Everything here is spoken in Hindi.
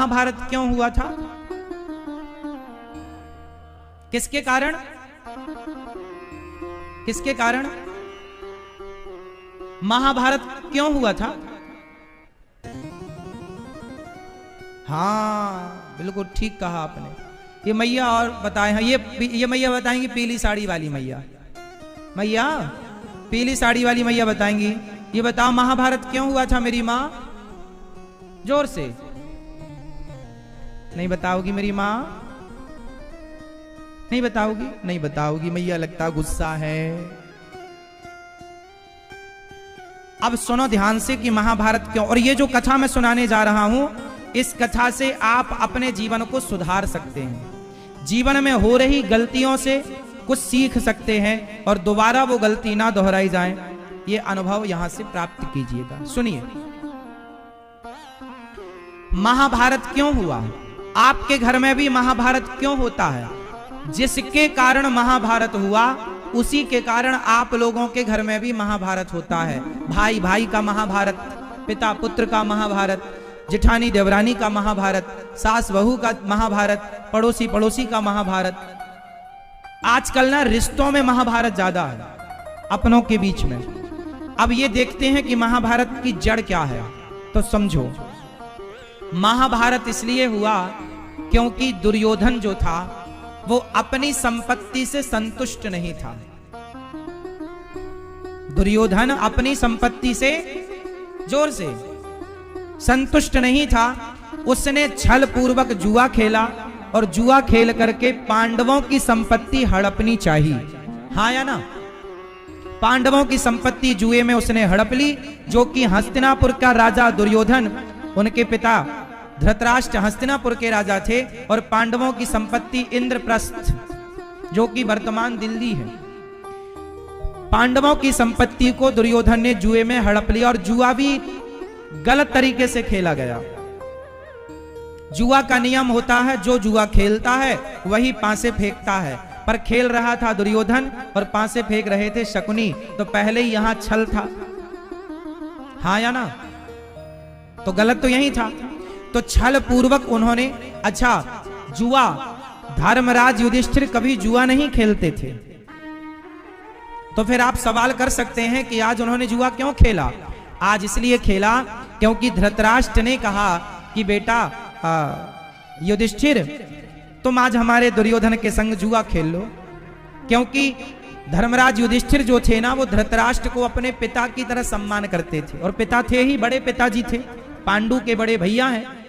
महाभारत क्यों हुआ था? किसके कारण? किसके कारण महाभारत क्यों हुआ था? हाँ बिल्कुल ठीक कहा आपने। ये मैया और बताए हैं, ये मैया बताएंगी, पीली साड़ी वाली मैया, मैया पीली साड़ी वाली मैया बताएंगी। ये बताओ महाभारत क्यों हुआ था मेरी माँ? जोर से नहीं बताओगी मेरी माँ? नहीं बताओगी? नहीं बताओगी मैया, लगता गुस्सा है। अब सुनो ध्यान से कि महाभारत क्यों, और ये जो कथा मैं सुनाने जा रहा हूं, इस कथा से आप अपने जीवन को सुधार सकते हैं, जीवन में हो रही गलतियों से कुछ सीख सकते हैं और दोबारा वो गलती ना दोहराई जाए। ये अनुभव यहां से प्राप्त कीजिएगा। सुनिए महाभारत क्यों हुआ, आपके घर में भी महाभारत क्यों होता है? जिसके कारण महाभारत हुआ उसी के कारण आप लोगों के घर में भी महाभारत होता है। भाई भाई का महाभारत, पिता पुत्र का महाभारत, जेठानी देवरानी का महाभारत, सास बहू का महाभारत, पड़ोसी पड़ोसी का महाभारत। आजकल ना रिश्तों में महाभारत ज्यादा है, अपनों के बीच में। अब ये देखते हैं कि महाभारत की जड़ क्या है, तो समझो। महाभारत इसलिए हुआ क्योंकि दुर्योधन जो था वो अपनी संपत्ति से संतुष्ट नहीं था। दुर्योधन अपनी संपत्ति से, जोर से, संतुष्ट नहीं था। उसने छल पूर्वक जुआ खेला और जुआ खेल करके पांडवों की संपत्ति हड़पनी चाहिए। हाँ या ना? पांडवों की संपत्ति जुए में उसने हड़प ली, जो कि हस्तिनापुर का राजा दुर्योधन, उनके पिता धृतराष्ट्र हस्तिनापुर के राजा थे, और पांडवों की संपत्ति इंद्रप्रस्थ, जो कि वर्तमान दिल्ली है, पांडवों की संपत्ति को दुर्योधन ने जुए में हड़प लिया। और जुआ भी गलत तरीके से खेला गया। जुआ का नियम होता है, जो जुआ खेलता है वही पासे फेंकता है, पर खेल रहा था दुर्योधन और पासे फेंक रहे थे शकुनी, तो पहले ही यहां छल था। हाँ या ना? तो गलत तो यही था। तो छल पूर्वक उन्होंने, अच्छा जुआ, धर्मराज युधिष्ठिर कभी जुआ नहीं खेलते थे, तो फिर आप सवाल कर सकते हैं कि आज उन्होंने जुआ क्यों खेला? आज इसलिए खेला क्योंकि धृतराष्ट्र ने कहा कि बेटा युधिष्ठिर, तुम आज हमारे दुर्योधन के संग जुआ खेल लो। क्योंकि धर्मराज युधिष्ठिर जो थे ना, वो धृतराष्ट्र को अपने पिता की तरह सम्मान करते थे, और पिता थे ही, बड़े पिताजी थे, पांडु के बड़े भैया हैं।